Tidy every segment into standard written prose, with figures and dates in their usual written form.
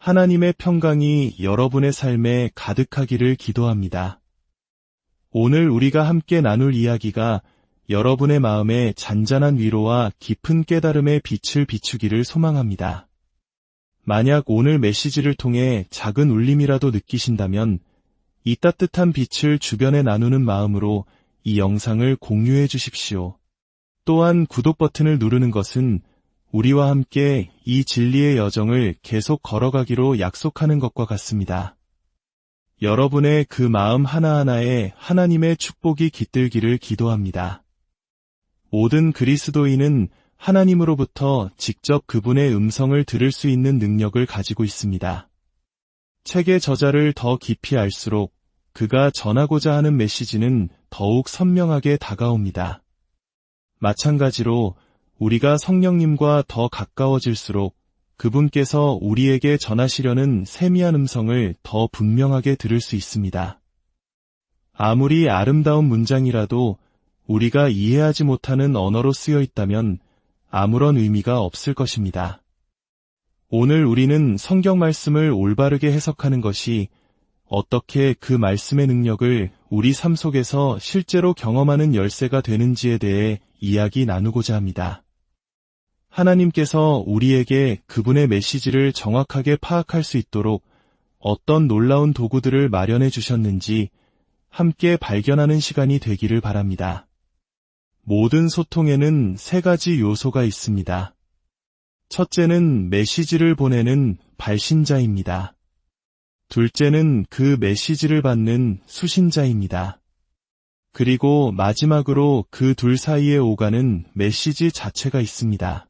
하나님의 평강이 여러분의 삶에 가득하기를 기도합니다. 오늘 우리가 함께 나눌 이야기가 여러분의 마음에 잔잔한 위로와 깊은 깨달음의 빛을 비추기를 소망합니다. 만약 오늘 메시지를 통해 작은 울림이라도 느끼신다면 이 따뜻한 빛을 주변에 나누는 마음으로 이 영상을 공유해 주십시오. 또한 구독 버튼을 누르는 것은 우리와 함께 이 진리의 여정을 계속 걸어가기로 약속하는 것과 같습니다. 여러분의 그 마음 하나하나에 하나님의 축복이 깃들기를 기도합니다. 모든 그리스도인은 하나님으로부터 직접 그분의 음성을 들을 수 있는 능력을 가지고 있습니다. 책의 저자를 더 깊이 알수록 그가 전하고자 하는 메시지는 더욱 선명하게 다가옵니다. 마찬가지로 우리가 성령님과 더 가까워질수록 그분께서 우리에게 전하시려는 세미한 음성을 더 분명하게 들을 수 있습니다. 아무리 아름다운 문장이라도 우리가 이해하지 못하는 언어로 쓰여 있다면 아무런 의미가 없을 것입니다. 오늘 우리는 성경 말씀을 올바르게 해석하는 것이 어떻게 그 말씀의 능력을 우리 삶 속에서 실제로 경험하는 열쇠가 되는지에 대해 이야기 나누고자 합니다. 하나님께서 우리에게 그분의 메시지를 정확하게 파악할 수 있도록 어떤 놀라운 도구들을 마련해 주셨는지 함께 발견하는 시간이 되기를 바랍니다. 모든 소통에는 세 가지 요소가 있습니다. 첫째는 메시지를 보내는 발신자입니다. 둘째는 그 메시지를 받는 수신자입니다. 그리고 마지막으로 그 둘 사이에 오가는 메시지 자체가 있습니다.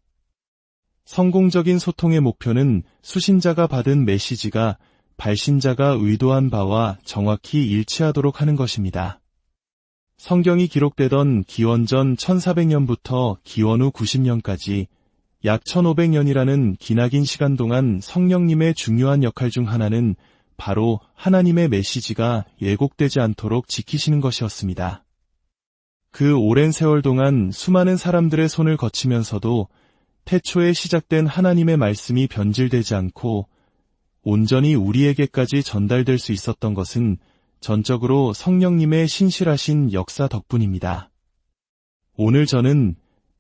성공적인 소통의 목표는 수신자가 받은 메시지가 발신자가 의도한 바와 정확히 일치하도록 하는 것입니다. 성경이 기록되던 기원전 1400년부터 기원 후 90년까지 약 1500년이라는 기나긴 시간 동안 성령님의 중요한 역할 중 하나는 바로 하나님의 메시지가 왜곡되지 않도록 지키시는 것이었습니다. 그 오랜 세월 동안 수많은 사람들의 손을 거치면서도 태초에 시작된 하나님의 말씀이 변질되지 않고 온전히 우리에게까지 전달될 수 있었던 것은 전적으로 성령님의 신실하신 역사 덕분입니다. 오늘 저는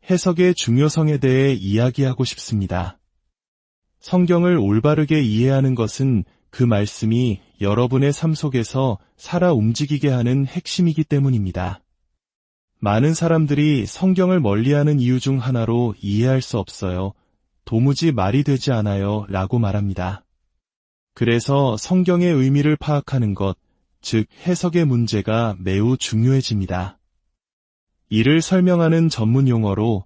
해석의 중요성에 대해 이야기하고 싶습니다. 성경을 올바르게 이해하는 것은 그 말씀이 여러분의 삶 속에서 살아 움직이게 하는 핵심이기 때문입니다. 많은 사람들이 성경을 멀리하는 이유 중 하나로 이해할 수 없어요. 도무지 말이 되지 않아요 라고 말합니다. 그래서 성경의 의미를 파악하는 것, 즉 해석의 문제가 매우 중요해집니다. 이를 설명하는 전문 용어로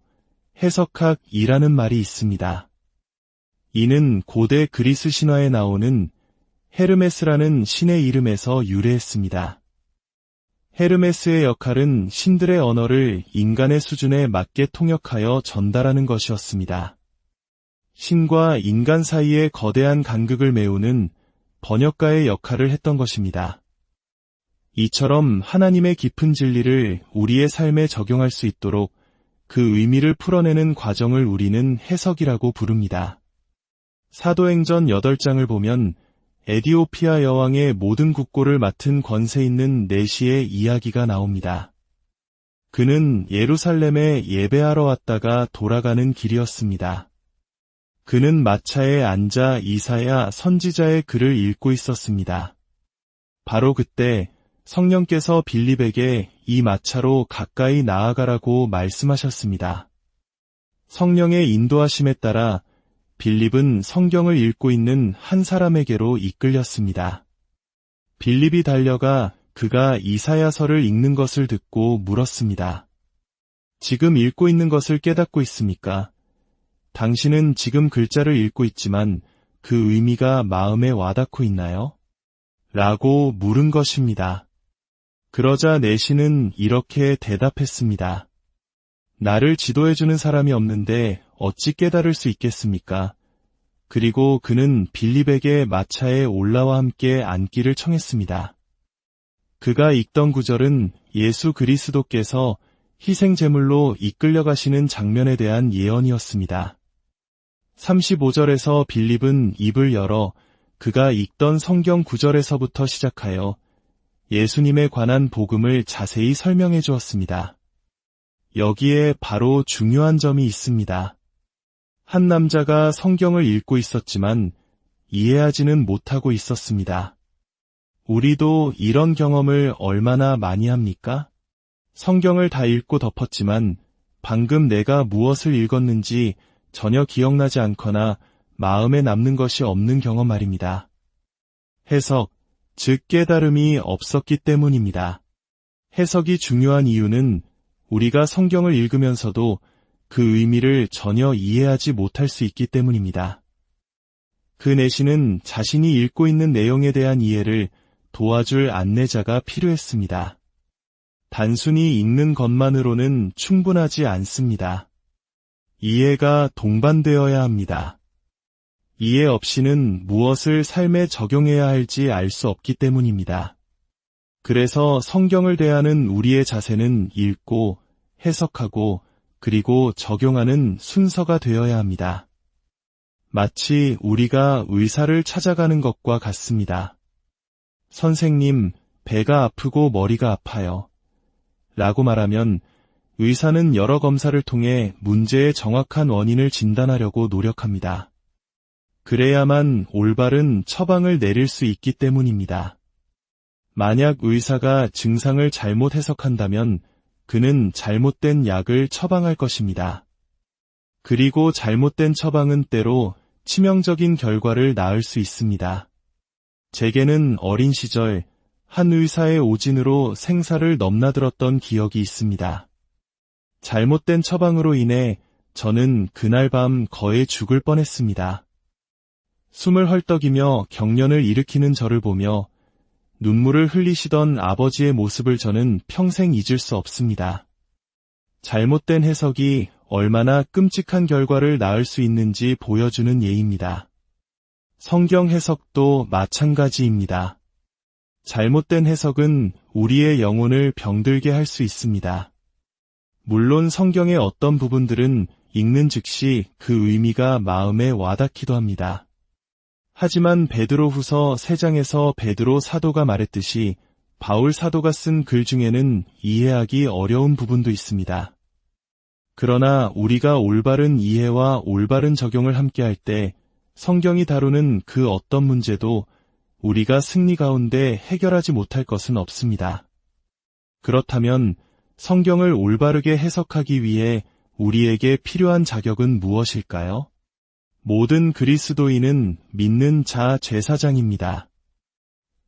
해석학이라는 말이 있습니다. 이는 고대 그리스 신화에 나오는 헤르메스라는 신의 이름에서 유래했습니다. 헤르메스의 역할은 신들의 언어를 인간의 수준에 맞게 통역하여 전달하는 것이었습니다. 신과 인간 사이의 거대한 간극을 메우는 번역가의 역할을 했던 것입니다. 이처럼 하나님의 깊은 진리를 우리의 삶에 적용할 수 있도록 그 의미를 풀어내는 과정을 우리는 해석이라고 부릅니다. 사도행전 8장을 보면 에디오피아 여왕의 모든 국고를 맡은 권세 있는 내시의 이야기가 나옵니다. 그는 예루살렘에 예배하러 왔다가 돌아가는 길이었습니다. 그는 마차에 앉아 이사야 선지자의 글을 읽고 있었습니다. 바로 그때 성령께서 빌립에게 이 마차로 가까이 나아가라고 말씀하셨습니다. 성령의 인도하심에 따라 빌립은 성경을 읽고 있는 한 사람에게로 이끌렸습니다. 빌립이 달려가 그가 이사야서를 읽는 것을 듣고 물었습니다. 지금 읽고 있는 것을 깨닫고 있습니까? 당신은 지금 글자를 읽고 있지만 그 의미가 마음에 와닿고 있나요? 라고 물은 것입니다. 그러자 내시는 이렇게 대답했습니다. 나를 지도해주는 사람이 없는데 어찌 깨달을 수 있겠습니까? 그리고 그는 빌립에게 마차에 올라와 함께 앉기를 청했습니다. 그가 읽던 구절은 예수 그리스도께서 희생제물로 이끌려가시는 장면에 대한 예언이었습니다. 35절에서 빌립은 입을 열어 그가 읽던 성경 구절에서부터 시작하여 예수님에 관한 복음을 자세히 설명해 주었습니다. 여기에 바로 중요한 점이 있습니다. 한 남자가 성경을 읽고 있었지만 이해하지는 못하고 있었습니다. 우리도 이런 경험을 얼마나 많이 합니까? 성경을 다 읽고 덮었지만 방금 내가 무엇을 읽었는지 전혀 기억나지 않거나 마음에 남는 것이 없는 경험 말입니다. 해석, 즉 깨달음이 없었기 때문입니다. 해석이 중요한 이유는 우리가 성경을 읽으면서도 그 의미를 전혀 이해하지 못할 수 있기 때문입니다. 그 내시는 자신이 읽고 있는 내용에 대한 이해를 도와줄 안내자가 필요했습니다. 단순히 읽는 것만으로는 충분하지 않습니다. 이해가 동반되어야 합니다. 이해 없이는 무엇을 삶에 적용해야 할지 알 수 없기 때문입니다. 그래서 성경을 대하는 우리의 자세는 읽고, 해석하고, 그리고 적용하는 순서가 되어야 합니다. 마치 우리가 의사를 찾아가는 것과 같습니다. 선생님, 배가 아프고 머리가 아파요. 라고 말하면 의사는 여러 검사를 통해 문제의 정확한 원인을 진단하려고 노력합니다. 그래야만 올바른 처방을 내릴 수 있기 때문입니다. 만약 의사가 증상을 잘못 해석한다면 그는 잘못된 약을 처방할 것입니다. 그리고 잘못된 처방은 때로 치명적인 결과를 낳을 수 있습니다. 제게는 어린 시절 한 의사의 오진으로 생사를 넘나들었던 기억이 있습니다. 잘못된 처방으로 인해 저는 그날 밤 거의 죽을 뻔했습니다. 숨을 헐떡이며 경련을 일으키는 저를 보며 눈물을 흘리시던 아버지의 모습을 저는 평생 잊을 수 없습니다. 잘못된 해석이 얼마나 끔찍한 결과를 낳을 수 있는지 보여주는 예입니다. 성경 해석도 마찬가지입니다. 잘못된 해석은 우리의 영혼을 병들게 할 수 있습니다. 물론 성경의 어떤 부분들은 읽는 즉시 그 의미가 마음에 와닿기도 합니다. 하지만 베드로후서 3장에서 베드로 사도가 말했듯이 바울 사도가 쓴 글 중에는 이해하기 어려운 부분도 있습니다. 그러나 우리가 올바른 이해와 올바른 적용을 함께할 때 성경이 다루는 그 어떤 문제도 우리가 승리 가운데 해결하지 못할 것은 없습니다. 그렇다면 성경을 올바르게 해석하기 위해 우리에게 필요한 자격은 무엇일까요? 모든 그리스도인은 믿는 자 제사장입니다.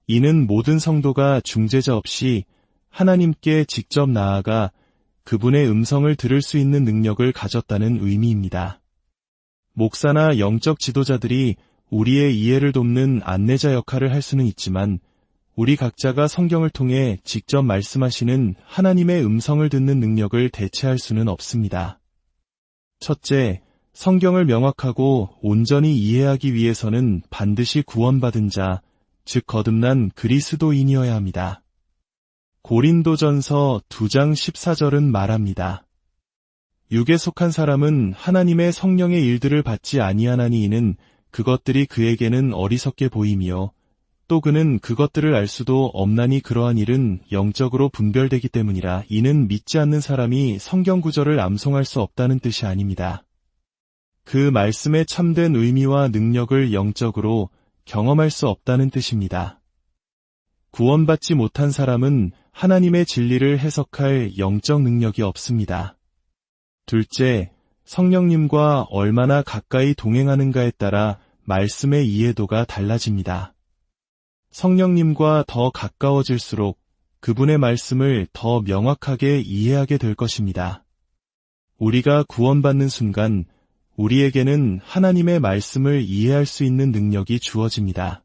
이는 모든 성도가 중재자 없이 하나님께 직접 나아가 그분의 음성을 들을 수 있는 능력을 가졌다는 의미입니다. 목사나 영적 지도자들이 우리의 이해를 돕는 안내자 역할을 할 수는 있지만 우리 각자가 성경을 통해 직접 말씀하시는 하나님의 음성을 듣는 능력을 대체할 수는 없습니다. 첫째, 성경을 명확하고 온전히 이해하기 위해서는 반드시 구원받은 자, 즉 거듭난 그리스도인이어야 합니다. 고린도전서 2장 14절은 말합니다. 육에 속한 사람은 하나님의 성령의 일들을 받지 아니하나니 이는 그것들이 그에게는 어리석게 보이며 또 그는 그것들을 알 수도 없나니 그러한 일은 영적으로 분별되기 때문이라. 이는 믿지 않는 사람이 성경 구절을 암송할 수 없다는 뜻이 아닙니다. 그 말씀의 참된 의미와 능력을 영적으로 경험할 수 없다는 뜻입니다. 구원받지 못한 사람은 하나님의 진리를 해석할 영적 능력이 없습니다. 둘째, 성령님과 얼마나 가까이 동행하는가에 따라 말씀의 이해도가 달라집니다. 성령님과 더 가까워질수록 그분의 말씀을 더 명확하게 이해하게 될 것입니다. 우리가 구원받는 순간 우리에게는 하나님의 말씀을 이해할 수 있는 능력이 주어집니다.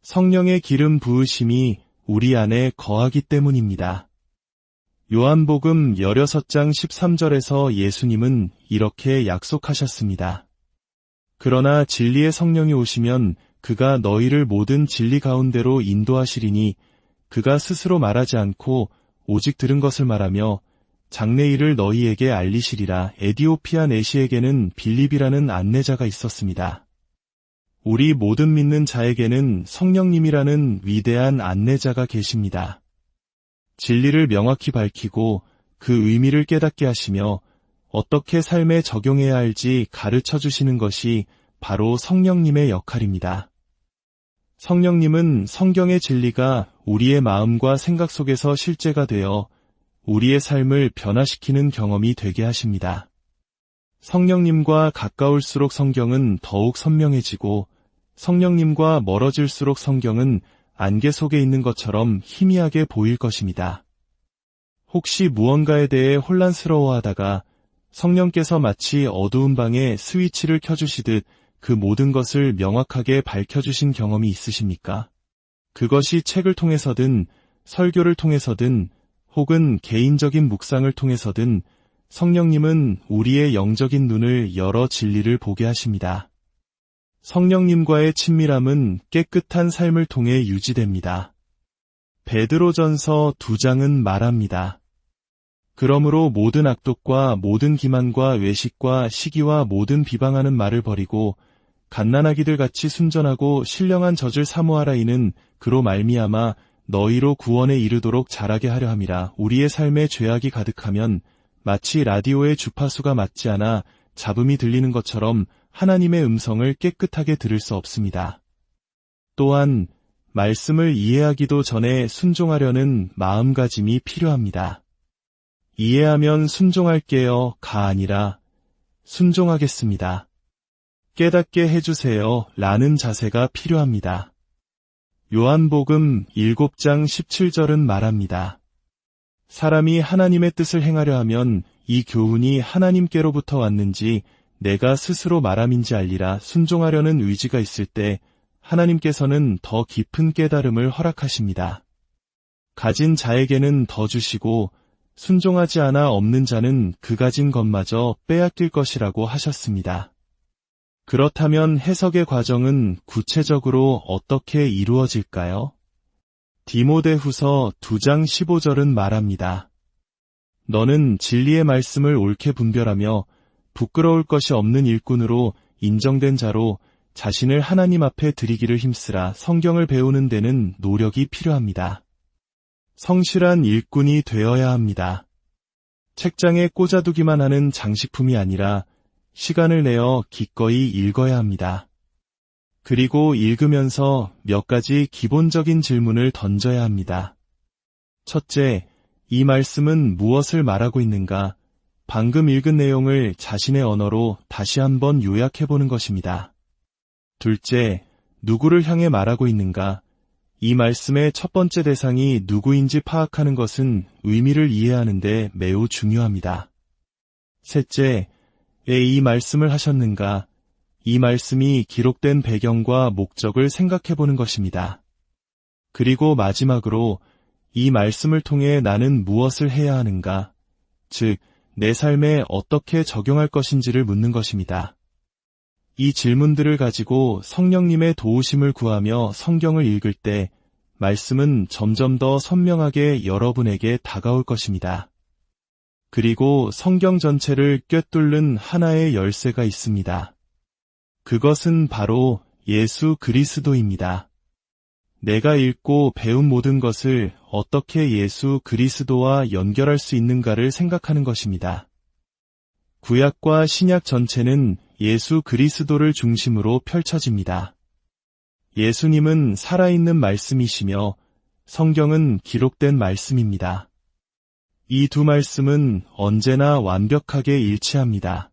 성령의 기름 부으심이 우리 안에 거하기 때문입니다. 요한복음 16장 13절에서 예수님은 이렇게 약속하셨습니다. 그러나 진리의 성령이 오시면 그가 너희를 모든 진리 가운데로 인도하시리니 그가 스스로 말하지 않고 오직 들은 것을 말하며 장래 일을 너희에게 알리시리라. 에디오피아 내시에게는 빌립이라는 안내자가 있었습니다. 우리 모든 믿는 자에게는 성령님이라는 위대한 안내자가 계십니다. 진리를 명확히 밝히고 그 의미를 깨닫게 하시며 어떻게 삶에 적용해야 할지 가르쳐 주시는 것이 바로 성령님의 역할입니다. 성령님은 성경의 진리가 우리의 마음과 생각 속에서 실제가 되어 우리의 삶을 변화시키는 경험이 되게 하십니다. 성령님과 가까울수록 성경은 더욱 선명해지고 성령님과 멀어질수록 성경은 안개 속에 있는 것처럼 희미하게 보일 것입니다. 혹시 무언가에 대해 혼란스러워하다가 성령께서 마치 어두운 방에 스위치를 켜주시듯 그 모든 것을 명확하게 밝혀주신 경험이 있으십니까? 그것이 책을 통해서든 설교를 통해서든 혹은 개인적인 묵상을 통해서든 성령님은 우리의 영적인 눈을 열어 진리를 보게 하십니다. 성령님과의 친밀함은 깨끗한 삶을 통해 유지됩니다. 베드로전서 2장은 말합니다. 그러므로 모든 악독과 모든 기만과 외식과 시기와 모든 비방하는 말을 버리고 갓난아기들 같이 순전하고 신령한 젖을 사모하라. 이는 그로 말미암아 너희로 구원에 이르도록 자라게 하려 함이라. 우리의 삶에 죄악이 가득하면 마치 라디오의 주파수가 맞지 않아 잡음이 들리는 것처럼 하나님의 음성을 깨끗하게 들을 수 없습니다. 또한 말씀을 이해하기도 전에 순종하려는 마음가짐이 필요합니다. 이해하면 순종할게요.가 아니라 순종하겠습니다. 깨닫게 해주세요. 라는 자세가 필요합니다. 요한복음 7장 17절은 말합니다. 사람이 하나님의 뜻을 행하려 하면 이 교훈이 하나님께로부터 왔는지 내가 스스로 말함인지 알리라. 순종하려는 의지가 있을 때 하나님께서는 더 깊은 깨달음을 허락하십니다. 가진 자에게는 더 주시고 순종하지 않아 없는 자는 그 가진 것마저 빼앗길 것이라고 하셨습니다. 그렇다면 해석의 과정은 구체적으로 어떻게 이루어질까요? 디모데후서 2장 15절은 말합니다. 너는 진리의 말씀을 옳게 분별하며 부끄러울 것이 없는 일꾼으로 인정된 자로 자신을 하나님 앞에 드리기를 힘쓰라. 성경을 배우는 데는 노력이 필요합니다. 성실한 일꾼이 되어야 합니다. 책장에 꽂아두기만 하는 장식품이 아니라 시간을 내어 기꺼이 읽어야 합니다. 그리고 읽으면서 몇 가지 기본적인 질문을 던져야 합니다. 첫째, 이 말씀은 무엇을 말하고 있는가? 방금 읽은 내용을 자신의 언어로 다시 한번 요약해보는 것입니다. 둘째, 누구를 향해 말하고 있는가? 이 말씀의 첫 번째 대상이 누구인지 파악하는 것은 의미를 이해하는 데 매우 중요합니다. 셋째, 왜 이 말씀을 하셨는가? 이 말씀이 기록된 배경과 목적을 생각해보는 것입니다. 그리고 마지막으로 이 말씀을 통해 나는 무엇을 해야 하는가? 즉, 내 삶에 어떻게 적용할 것인지를 묻는 것입니다. 이 질문들을 가지고 성령님의 도우심을 구하며 성경을 읽을 때 말씀은 점점 더 선명하게 여러분에게 다가올 것입니다. 그리고 성경 전체를 꿰뚫는 하나의 열쇠가 있습니다. 그것은 바로 예수 그리스도입니다. 내가 읽고 배운 모든 것을 어떻게 예수 그리스도와 연결할 수 있는가를 생각하는 것입니다. 구약과 신약 전체는 예수 그리스도를 중심으로 펼쳐집니다. 예수님은 살아있는 말씀이시며 성경은 기록된 말씀입니다. 이 두 말씀은 언제나 완벽하게 일치합니다.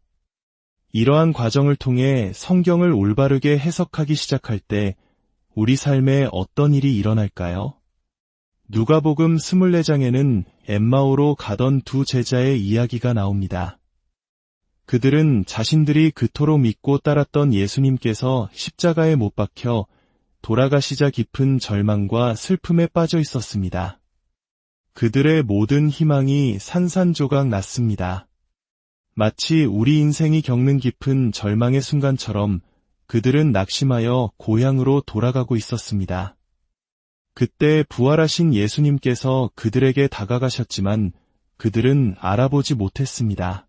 이러한 과정을 통해 성경을 올바르게 해석하기 시작할 때 우리 삶에 어떤 일이 일어날까요? 누가복음 24장에는 엠마오로 가던 두 제자의 이야기가 나옵니다. 그들은 자신들이 그토록 믿고 따랐던 예수님께서 십자가에 못 박혀 돌아가시자 깊은 절망과 슬픔에 빠져 있었습니다. 그들의 모든 희망이 산산조각 났습니다. 마치 우리 인생이 겪는 깊은 절망의 순간처럼 그들은 낙심하여 고향으로 돌아가고 있었습니다. 그때 부활하신 예수님께서 그들에게 다가가셨지만 그들은 알아보지 못했습니다.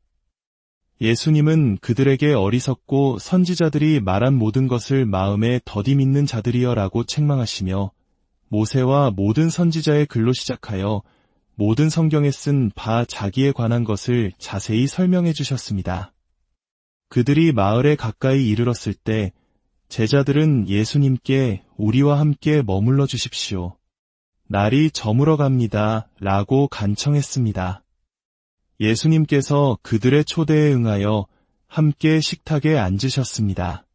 예수님은 그들에게 어리석고 선지자들이 말한 모든 것을 마음에 더디 믿는 자들이여 라고 책망하시며 모세와 모든 선지자의 글로 시작하여 모든 성경에 쓴 바 자기에 관한 것을 자세히 설명해 주셨습니다. 그들이 마을에 가까이 이르렀을 때 제자들은 예수님께 우리와 함께 머물러 주십시오. 날이 저물어 갑니다. 라고 간청했습니다. 예수님께서 그들의 초대에 응하여 함께 식탁에 앉으셨습니다.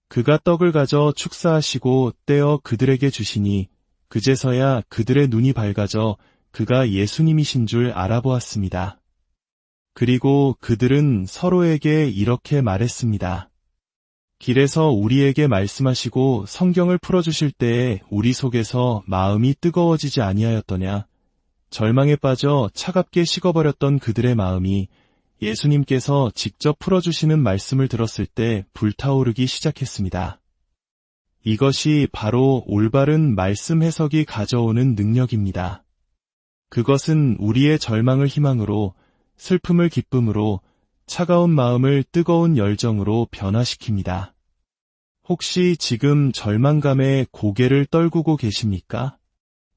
그가 떡을 가져 축사하시고 떼어 그들에게 주시니 그제서야 그들의 눈이 밝아져 그가 예수님이신 줄 알아보았습니다. 그리고 그들은 서로에게 이렇게 말했습니다. 길에서 우리에게 말씀하시고 성경을 풀어주실 때에 우리 속에서 마음이 뜨거워지지 아니하였더냐? 절망에 빠져 차갑게 식어버렸던 그들의 마음이 예수님께서 직접 풀어주시는 말씀을 들었을 때 불타오르기 시작했습니다. 이것이 바로 올바른 말씀 해석이 가져오는 능력입니다. 그것은 우리의 절망을 희망으로, 슬픔을 기쁨으로, 차가운 마음을 뜨거운 열정으로 변화시킵니다. 혹시 지금 절망감에 고개를 떨구고 계십니까?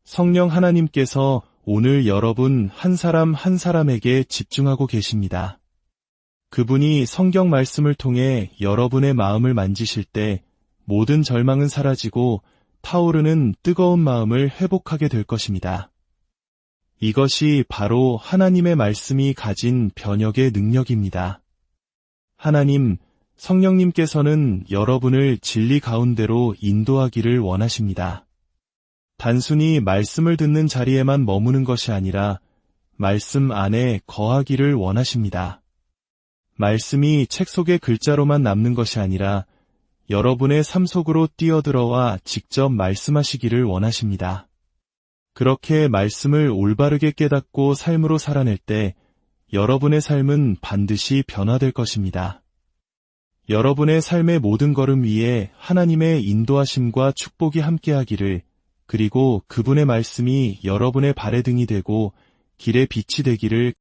성령 하나님께서 오늘 여러분 한 사람 한 사람에게 집중하고 계십니다. 그분이 성경 말씀을 통해 여러분의 마음을 만지실 때 모든 절망은 사라지고 타오르는 뜨거운 마음을 회복하게 될 것입니다. 이것이 바로 하나님의 말씀이 가진 변혁의 능력입니다. 하나님, 성령님께서는 여러분을 진리 가운데로 인도하기를 원하십니다. 단순히 말씀을 듣는 자리에만 머무는 것이 아니라 말씀 안에 거하기를 원하십니다. 말씀이 책 속의 글자로만 남는 것이 아니라 여러분의 삶 속으로 뛰어들어와 직접 말씀하시기를 원하십니다. 그렇게 말씀을 올바르게 깨닫고 삶으로 살아낼 때 여러분의 삶은 반드시 변화될 것입니다. 여러분의 삶의 모든 걸음 위에 하나님의 인도하심과 축복이 함께하기를, 그리고 그분의 말씀이 여러분의 발의 등이 되고 길의 빛이 되기를